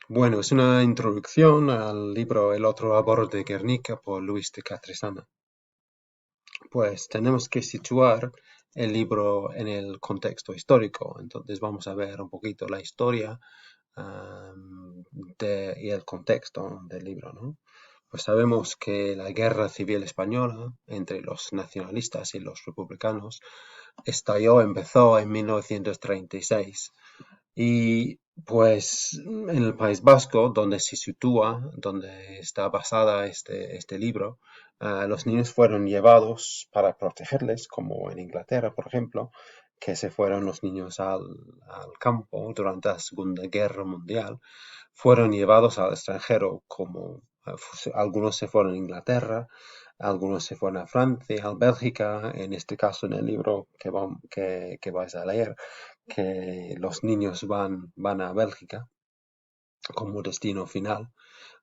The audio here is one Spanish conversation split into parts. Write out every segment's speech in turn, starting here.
Bueno, es una introducción al libro El otro aborto de Guernica por Luis de Catresana. Pues tenemos que situar el libro en el contexto histórico. Entonces vamos a ver un poquito la historia y el contexto del libro, ¿no? Pues sabemos que la Guerra Civil Española entre los nacionalistas y los republicanos empezó en 1936. Y pues en el País Vasco, donde se sitúa, donde está basada este libro, los niños fueron llevados para protegerles, como en Inglaterra, por ejemplo, que se fueron los niños al campo durante la Segunda Guerra Mundial, fueron llevados al extranjero, como algunos se fueron a Inglaterra, algunos se fueron a Francia, a Bélgica, en este caso en el libro que vais a leer que los niños van a Bélgica como destino final.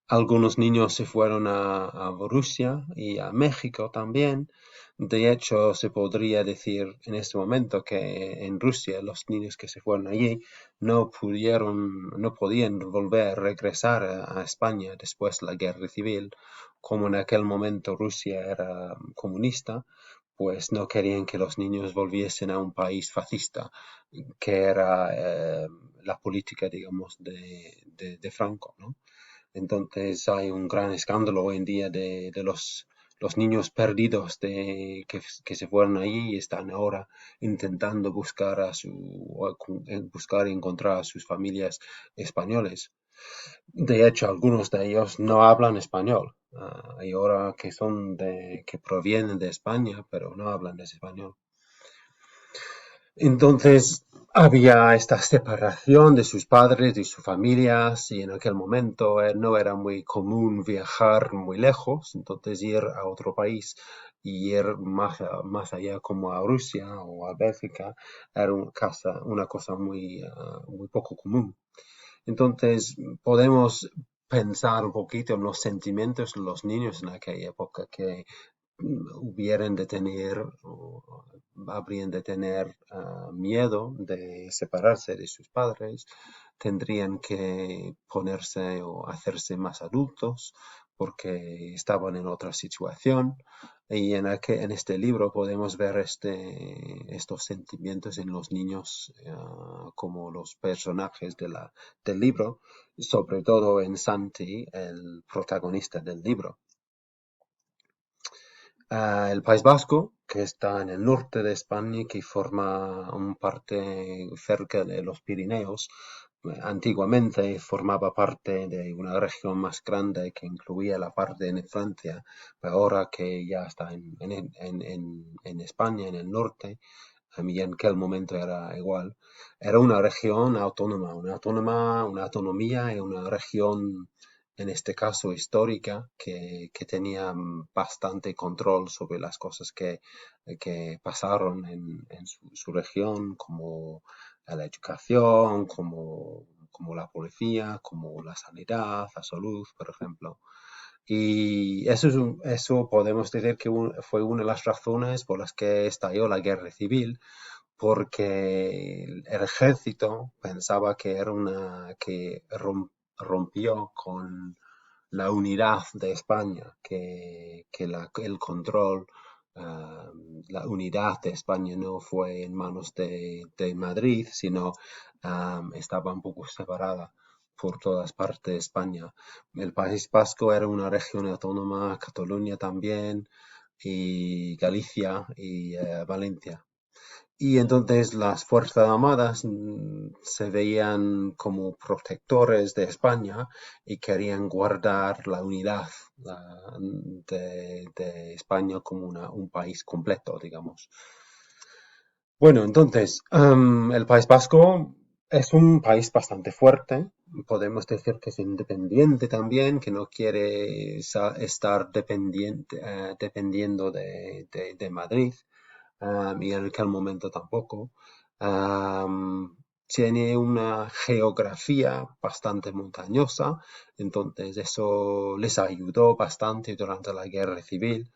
Algunos niños se fueron a Rusia y a México también. De hecho, se podría decir en este momento que en Rusia los niños que se fueron allí no podían regresar a España después de la guerra civil. Como en aquel momento Rusia era comunista, pues no querían que los niños volviesen a un país fascista, que era la política, digamos, de Franco, ¿no? Entonces hay un gran escándalo hoy en día de los niños perdidos que se fueron allí y están ahora intentando buscar y encontrar a sus familias españoles. De hecho, algunos de ellos no hablan español. Y ahora que provienen de España, pero no hablan español. Entonces había esta separación de sus padres, de sus familias, y en aquel momento no era muy común viajar muy lejos, entonces ir a otro país y ir más allá como a Rusia o a Bélgica era una cosa muy poco común. Entonces podemos pensar un poquito en los sentimientos de los niños en aquella época que hubieran de tener o habrían de tener miedo de separarse de sus padres, tendrían que ponerse o hacerse más adultos porque estaban en otra situación. Y en este libro podemos ver estos sentimientos en los niños como los personajes del libro, sobre todo en Santi, el protagonista del libro. El País Vasco, que está en el norte de España y que forma un parte cerca de los Pirineos, antiguamente formaba parte de una región más grande que incluía la parte de Francia, pero ahora que ya está en España, en el norte, y en aquel momento era igual, era una región autónoma, una autonomía y una región en este caso histórica, que tenía bastante control sobre las cosas que pasaron en su región, como la educación, como la policía, como la sanidad, la salud, por ejemplo. Y eso podemos decir que fue una de las razones por las que estalló la guerra civil, porque el ejército pensaba que era que rompió con la unidad de España, el control, uh, la unidad de España no fue en manos de Madrid, sino estaba un poco separada por todas partes de España. El País Vasco era una región autónoma, Cataluña también, y Galicia y Valencia. Y entonces las Fuerzas Armadas se veían como protectores de España y querían guardar la unidad de España como un país completo, digamos. Bueno, entonces, el País Vasco es un país bastante fuerte. Podemos decir que es independiente también, que no quiere estar dependiendo de Madrid, y en aquel momento tampoco. Tiene una geografía bastante montañosa, entonces eso les ayudó bastante durante la guerra civil.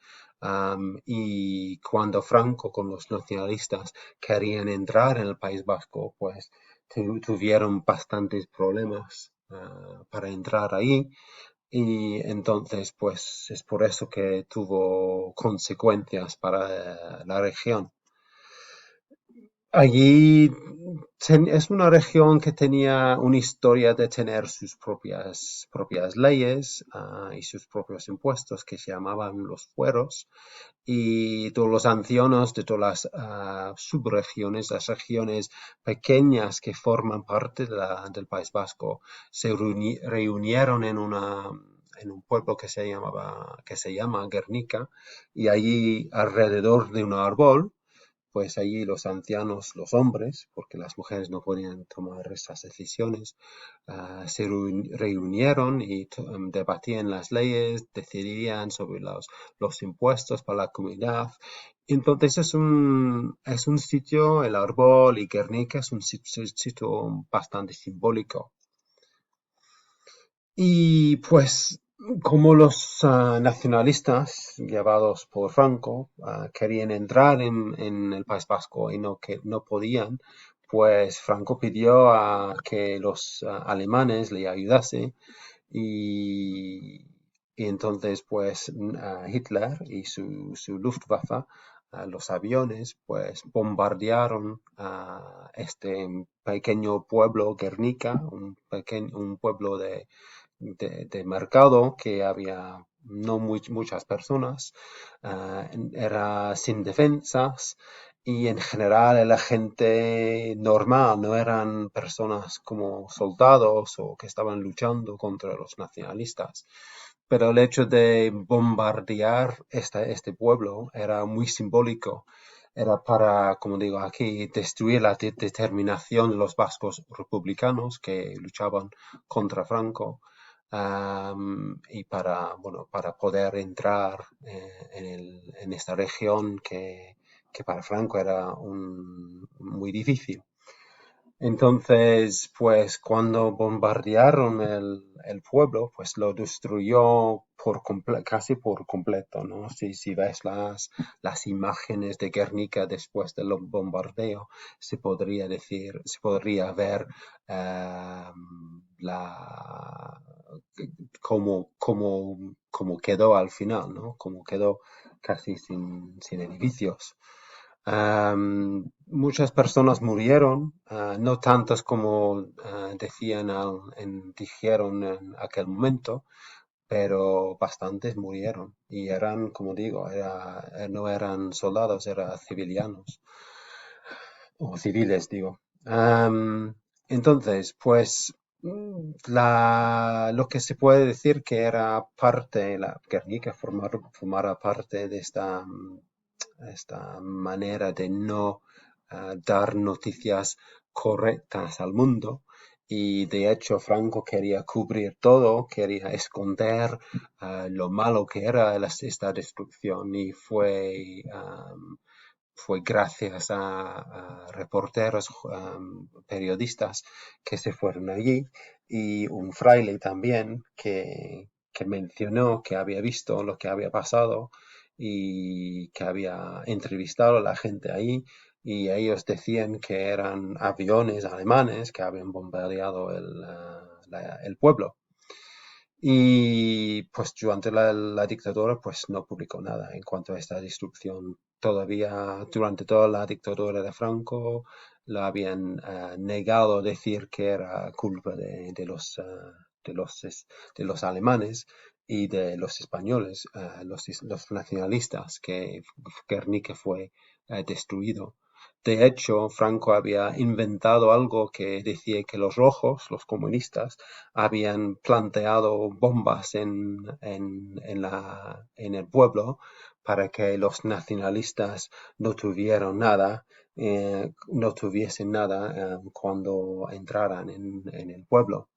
Y cuando Franco con los nacionalistas querían entrar en el País Vasco, pues tuvieron bastantes problemas para entrar ahí. Y entonces, pues es por eso que tuvo consecuencias para la región. Allí es una región que tenía una historia de tener sus propias leyes y sus propios impuestos que se llamaban los fueros, y todos los ancianos de todas las subregiones, las regiones pequeñas que forman parte del País Vasco, se reunieron en un pueblo que se llama Guernica, y allí alrededor de un árbol, pues allí los ancianos, los hombres, porque las mujeres no podían tomar esas decisiones, se reunieron y debatían las leyes, decidían sobre los impuestos para la comunidad. Entonces es un sitio, el árbol y Guernica es un sitio bastante simbólico. Y pues como los nacionalistas llevados por Franco querían entrar en el País Vasco y que no podían, pues Franco pidió a que los alemanes le ayudasen, y, y entonces pues Hitler y su Luftwaffe, los aviones, pues bombardearon a este pequeño pueblo Guernica, un pueblo de mercado que había no muchas personas, era sin defensas, y en general la gente normal, no eran personas como soldados o que estaban luchando contra los nacionalistas. Pero el hecho de bombardear este pueblo era muy simbólico. Era para, como digo aquí, destruir la determinación de los vascos republicanos que luchaban contra Franco, y para, bueno, para poder entrar en esta región que para Franco era muy difícil. Entonces, pues cuando bombardearon el pueblo, pues lo destruyó casi por completo, ¿no? Si ves las imágenes de Guernica después del bombardeo, se podría ver eh, la, cómo quedó al final, ¿no? Cómo quedó casi sin edificios. Muchas personas murieron, no tantas como dijeron en aquel momento, pero bastantes murieron y eran, como digo, no eran soldados, eran civilianos o civiles, digo. Entonces, pues lo que se puede decir que era parte, la Guernica formara parte de esta manera de no dar noticias correctas al mundo. Y de hecho Franco quería cubrir todo, quería esconder lo malo que era esta destrucción, y fue gracias a reporteros, periodistas que se fueron allí, y un fraile también que mencionó que había visto lo que había pasado y que había entrevistado a la gente ahí, y ellos decían que eran aviones alemanes que habían bombardeado el pueblo. Y pues durante la dictadura pues no publicó nada en cuanto a esta destrucción. Todavía durante toda la dictadura de Franco lo habían negado decir que era culpa de los, de los alemanes y de los españoles, los nacionalistas, que Guernica fue destruido. De hecho, Franco había inventado algo que decía que los rojos, los comunistas, habían planteado bombas en el pueblo para que los nacionalistas no tuviesen nada cuando entraran en el pueblo.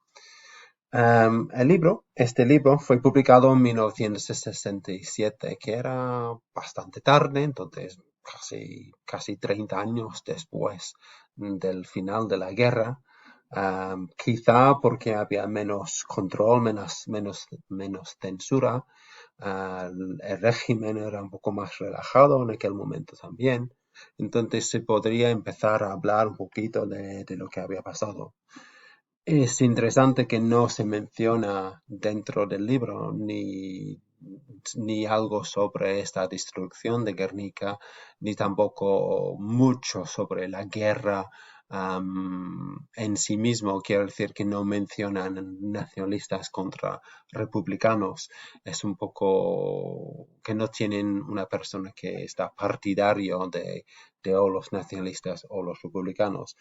Este libro fue publicado en 1967, que era bastante tarde, entonces casi 30 años después del final de la guerra. Quizá porque había menos control, menos censura. El régimen era un poco más relajado en aquel momento también. Entonces se podría empezar a hablar un poquito de lo que había pasado. Es interesante que no se menciona dentro del libro ni algo sobre esta destrucción de Guernica, ni tampoco mucho sobre la guerra en sí mismo. Quiero decir que no mencionan nacionalistas contra republicanos. Es un poco que no tienen una persona que está partidario de o los nacionalistas o los republicanos.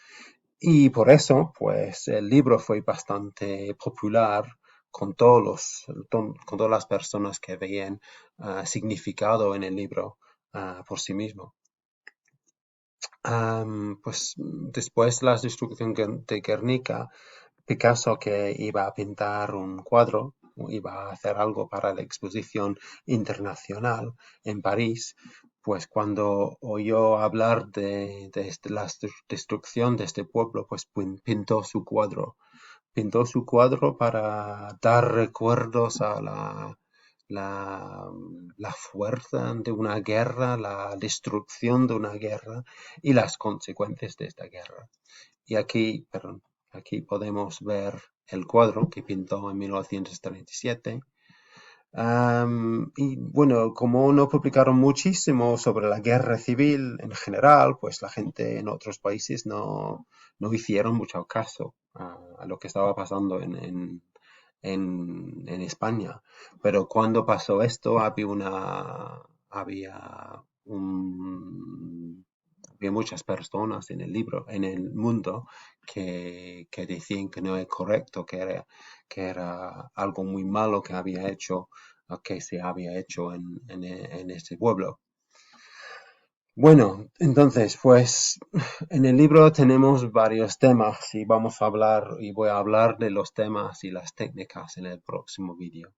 Y por eso, pues el libro fue bastante popular con todas las personas que veían significado en el libro por sí mismo. Pues después de la destrucción de Guernica, Picasso, que iba a pintar un cuadro, o iba a hacer algo para la exposición internacional en París, pues cuando oyó hablar de la destrucción de este pueblo, pues pintó su cuadro para dar recuerdos a la, la fuerza de una guerra, la destrucción de una guerra y las consecuencias de esta guerra. Y aquí, perdón, aquí podemos ver el cuadro que pintó en 1937. Y bueno, como no publicaron muchísimo sobre la guerra civil en general, pues la gente en otros países no hicieron mucho caso a lo que estaba pasando en España. Pero cuando pasó esto, había un, había muchas personas en el libro, en el mundo, que decían que no es correcto, que era algo muy malo que había hecho, que se había hecho en este pueblo. Bueno, entonces, pues en el libro tenemos varios temas y vamos a hablar y voy a hablar de los temas y las técnicas en el próximo vídeo.